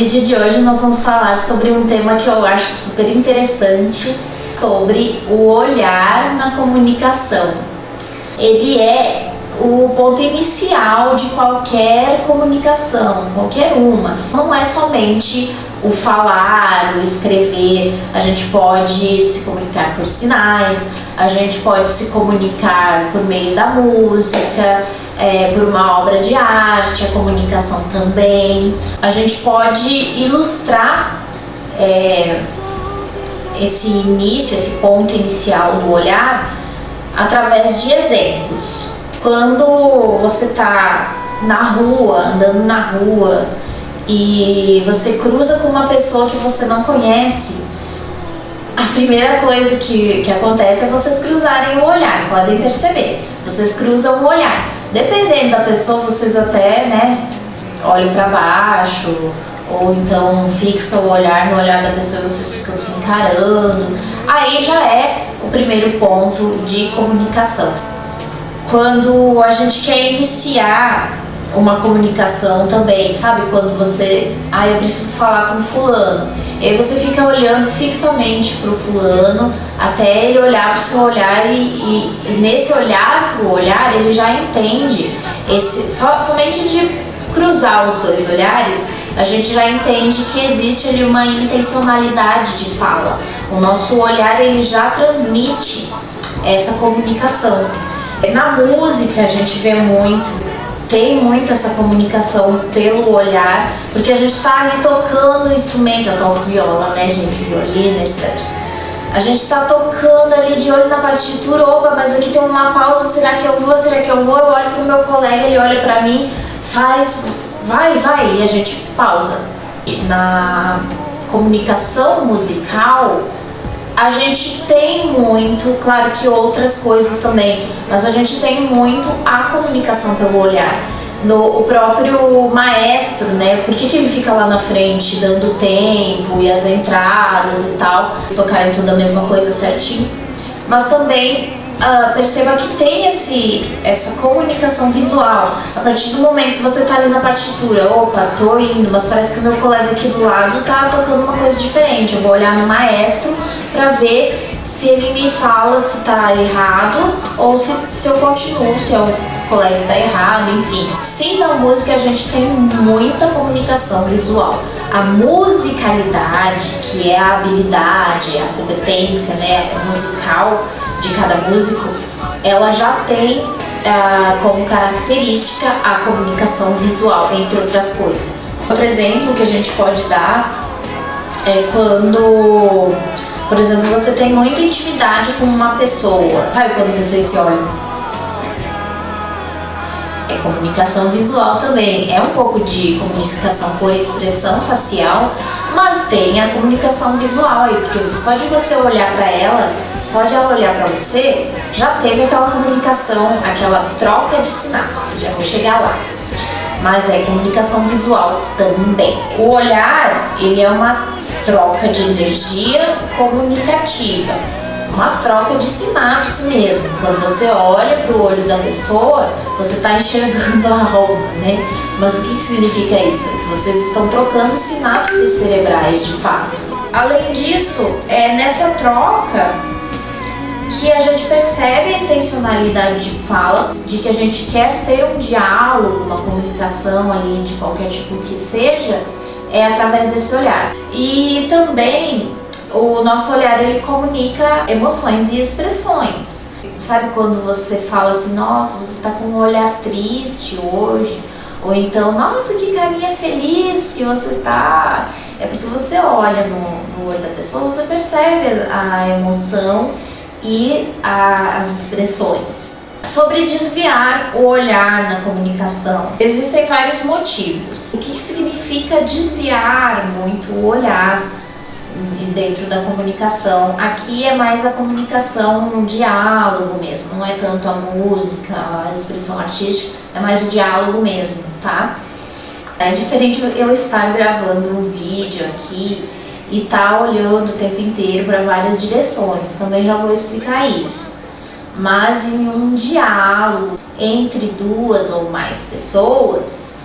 vídeo de hoje nós vamos falar sobre um tema que eu acho super interessante, sobre o olhar na comunicação. Ele é o ponto inicial de qualquer comunicação, qualquer uma. Não é somente o falar, o escrever, a gente pode se comunicar por sinais, a gente pode se comunicar por meio da música, por uma obra de arte, a comunicação também. A gente pode ilustrar esse início, esse ponto inicial do olhar através de exemplos. Quando você está na rua, andando na rua, e você cruza com uma pessoa que você não conhece, a primeira coisa que acontece é vocês cruzarem o olhar, podem perceber. Vocês cruzam o olhar. Dependendo da pessoa, vocês até, olham para baixo, ou então fixam o olhar no olhar da pessoa e vocês ficam se encarando. Aí já é o primeiro ponto de comunicação. Quando a gente quer iniciar uma comunicação também, sabe? Quando você, eu preciso falar com fulano, e aí você fica olhando fixamente pro fulano até ele olhar pro seu olhar e nesse olhar pro olhar ele já entende, somente de cruzar os dois olhares, a gente já entende que existe ali uma intencionalidade de fala. O nosso olhar ele já transmite essa comunicação. Na música a gente vê tem muito essa comunicação pelo olhar, porque a gente está ali tocando o instrumento, eu toco viola, né gente, violino, etc. A gente está tocando ali de olho na partitura, opa, mas aqui tem uma pausa, será que eu vou? Eu olho pro meu colega, ele olha pra mim, vai, e a gente pausa. Na comunicação musical, a gente tem muito, claro que outras coisas também, mas a gente tem muito a comunicação pelo olhar. O próprio maestro, por que ele fica lá na frente dando tempo e as entradas e tal, tocarem tudo a mesma coisa certinho, mas também perceba que tem essa comunicação visual. A partir do momento que você tá ali na partitura, opa, tô indo, mas parece que o meu colega aqui do lado tá tocando uma coisa diferente, eu vou olhar no maestro para ver se ele me fala se tá errado ou se eu continuo, se é o colega que tá errado, enfim. Sim, na música a gente tem muita comunicação visual. A musicalidade, que é a habilidade, a competência, musical de cada músico, ela já tem como característica a comunicação visual, entre outras coisas. Outro exemplo que a gente pode dar é quando, por exemplo, você tem muita intimidade com uma pessoa. Sabe quando vocês se olham? É comunicação visual também. É um pouco de comunicação por expressão facial, mas tem a comunicação visual aí, porque só de você olhar para ela, só de ela olhar para você, já teve aquela comunicação, aquela troca de sinapse. Já vou chegar lá. Mas é comunicação visual também. O olhar, ele é uma troca de energia comunicativa, uma troca de sinapse mesmo. Quando você olha para o olho da pessoa, você está enxergando algo, Mas o que significa isso? Que vocês estão trocando sinapses cerebrais de fato. Além disso, é nessa troca que a gente percebe a intencionalidade de fala, de que a gente quer ter um diálogo, uma comunicação ali de qualquer tipo que seja, é através desse olhar. E também o nosso olhar ele comunica emoções e expressões. Sabe quando você fala assim, nossa, você está com um olhar triste hoje? Ou então, nossa, que carinha feliz que você tá. É porque você olha no olho da pessoa, você percebe a emoção e as expressões. Sobre desviar o olhar na comunicação, existem vários motivos. O que significa desviar muito o olhar dentro da comunicação? Aqui é mais a comunicação no diálogo mesmo, não é tanto a música, a expressão artística, é mais o diálogo mesmo, tá? É diferente eu estar gravando um vídeo aqui e tá olhando o tempo inteiro para várias direções, também já vou explicar isso. Mas em um diálogo entre duas ou mais pessoas,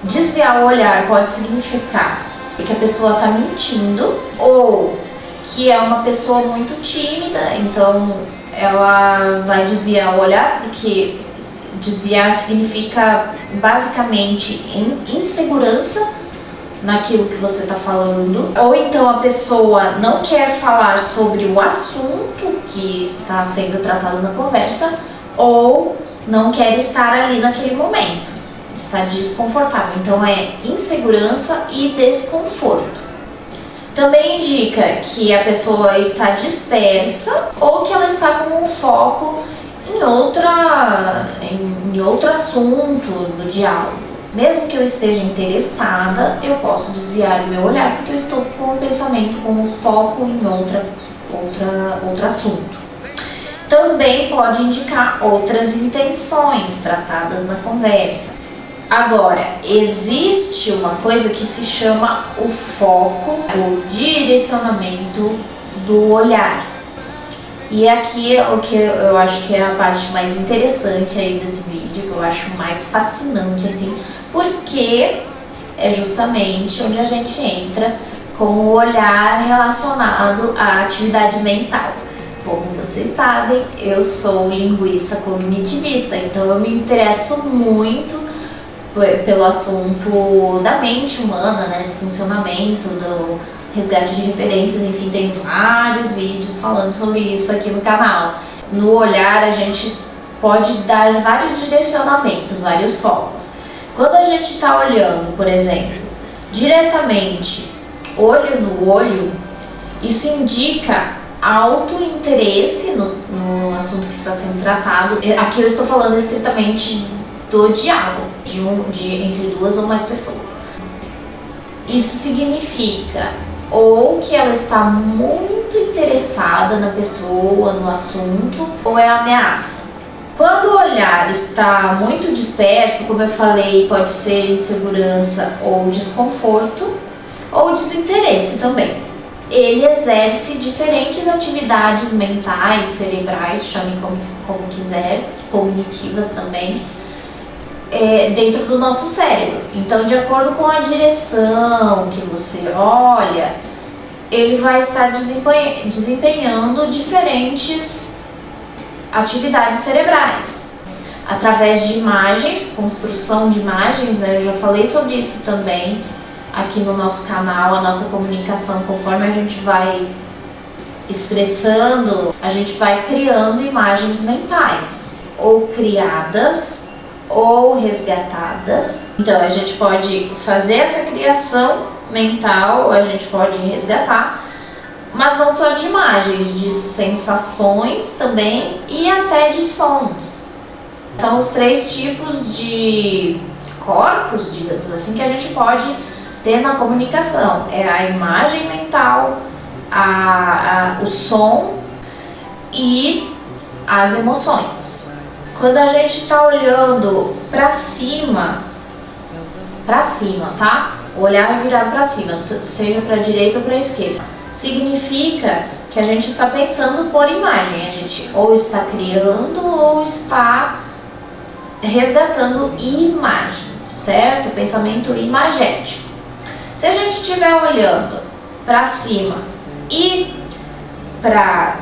desviar o olhar pode significar que a pessoa está mentindo, ou que é uma pessoa muito tímida, então ela vai desviar o olhar, porque desviar significa basicamente insegurança naquilo que você está falando, ou então a pessoa não quer falar sobre o assunto que está sendo tratado na conversa, ou não quer estar ali naquele momento, está desconfortável. Então é insegurança e desconforto. Também indica que a pessoa está dispersa ou que ela está com um foco em outro assunto do diálogo. Mesmo que eu esteja interessada, eu posso desviar o meu olhar porque eu estou com o pensamento, com o foco em outro assunto. Também pode indicar outras intenções tratadas na conversa. Agora, existe uma coisa que se chama o foco, o direcionamento do olhar. E aqui é o que eu acho que é a parte mais interessante aí desse vídeo, que eu acho mais fascinante, assim, porque é justamente onde a gente entra com o olhar relacionado à atividade mental. Como vocês sabem, eu sou linguista cognitivista, então eu me interesso muito pelo assunto da mente humana, né, do funcionamento, do resgate de referências, enfim, tem vários vídeos falando sobre isso aqui no canal. No olhar a gente pode dar vários direcionamentos, vários focos. Quando a gente está olhando, por exemplo, diretamente, olho no olho, isso indica alto interesse no assunto que está sendo tratado. Aqui eu estou falando estritamente do diálogo entre duas ou mais pessoas. Isso significa ou que ela está muito interessada na pessoa, no assunto, ou é ameaça. Quando o olhar está muito disperso, como eu falei, pode ser insegurança ou desconforto, ou desinteresse também. Ele exerce diferentes atividades mentais, cerebrais, chame como quiser, cognitivas também, dentro do nosso cérebro. Então, de acordo com a direção que você olha, ele vai estar desempenhando diferentes atividades cerebrais. Através de imagens, construção de imagens, né? Eu já falei sobre isso também aqui no nosso canal, a nossa comunicação, conforme a gente vai expressando, a gente vai criando imagens mentais, ou criadas, ou resgatadas. Então a gente pode fazer essa criação mental, a gente pode resgatar, mas não só de imagens, de sensações também e até de sons. São os 3 tipos de corpos, digamos assim, que a gente pode ter na comunicação. É a imagem mental, o som e as emoções. Quando a gente está olhando para cima, tá? O olhar virado para cima, seja para a direita ou para a esquerda, significa que a gente está pensando por imagem. A gente ou está criando ou está resgatando imagem, certo? Pensamento imagético. Se a gente estiver olhando para cima e para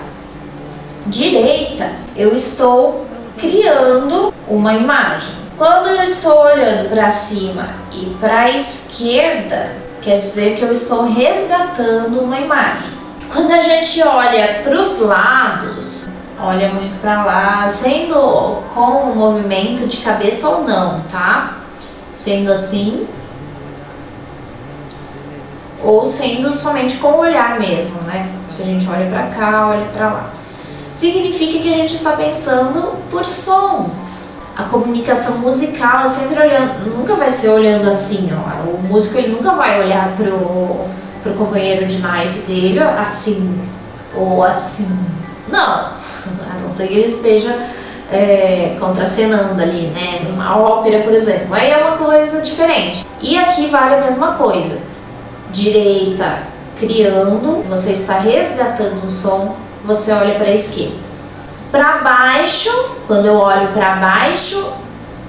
direita, eu estou criando uma imagem. Quando eu estou olhando para cima e para a esquerda, quer dizer que eu estou resgatando uma imagem. Quando a gente olha para os lados, olha muito para lá, sendo com o movimento de cabeça ou não, tá? Sendo assim, ou sendo somente com o olhar mesmo, né? Se a gente olha para cá, olha para lá, significa que a gente está pensando por sons. A comunicação musical é sempre olhando, nunca vai ser olhando assim, ó. O músico ele nunca vai olhar pro companheiro de naipe dele assim ou assim. Não, a não ser que ele esteja contracenando ali, né? Numa ópera, por exemplo. Aí é uma coisa diferente. E aqui vale a mesma coisa. Direita criando, você está resgatando o som, você olha para a esquerda. Para baixo, quando eu olho para baixo,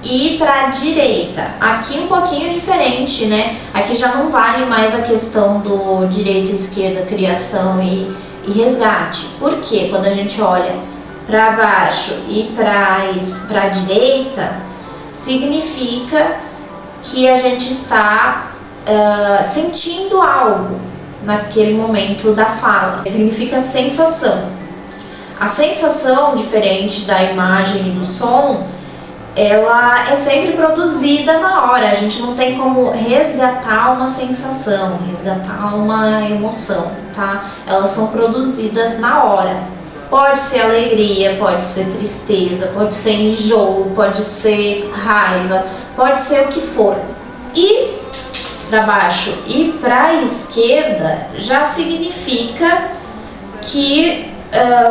e para a direita. Aqui um pouquinho diferente, né? Aqui já não vale mais a questão do direita, esquerda, criação e resgate. Porque quando a gente olha para baixo e para a direita, significa que a gente está sentindo algo naquele momento da fala. Significa sensação. A sensação, diferente da imagem e do som, ela é sempre produzida na hora. A gente não tem como resgatar uma sensação, resgatar uma emoção, tá? Elas são produzidas na hora. Pode ser alegria, pode ser tristeza, pode ser enjoo, pode ser raiva, pode ser o que for. E para baixo e para a esquerda já significa que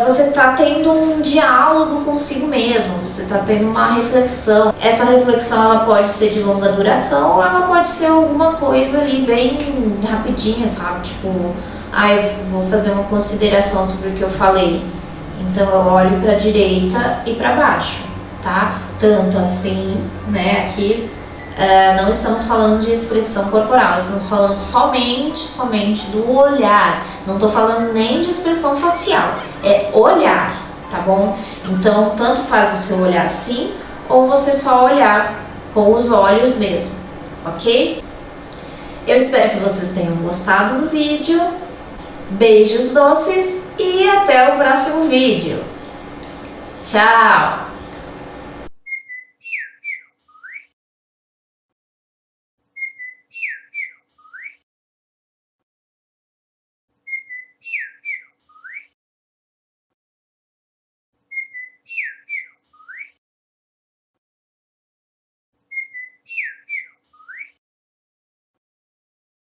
você está tendo um diálogo consigo mesmo, você está tendo uma reflexão. Essa reflexão ela pode ser de longa duração ou ela pode ser alguma coisa ali bem rapidinha, sabe? Tipo, eu vou fazer uma consideração sobre o que eu falei. Então eu olho para a direita e para baixo, tá? Tanto assim, né? Aqui não estamos falando de expressão corporal, estamos falando somente do olhar. Não estou falando nem de expressão facial, é olhar, tá bom? Então, tanto faz você olhar assim ou você só olhar com os olhos mesmo, ok? Eu espero que vocês tenham gostado do vídeo. Beijos doces e até o próximo vídeo. Tchau!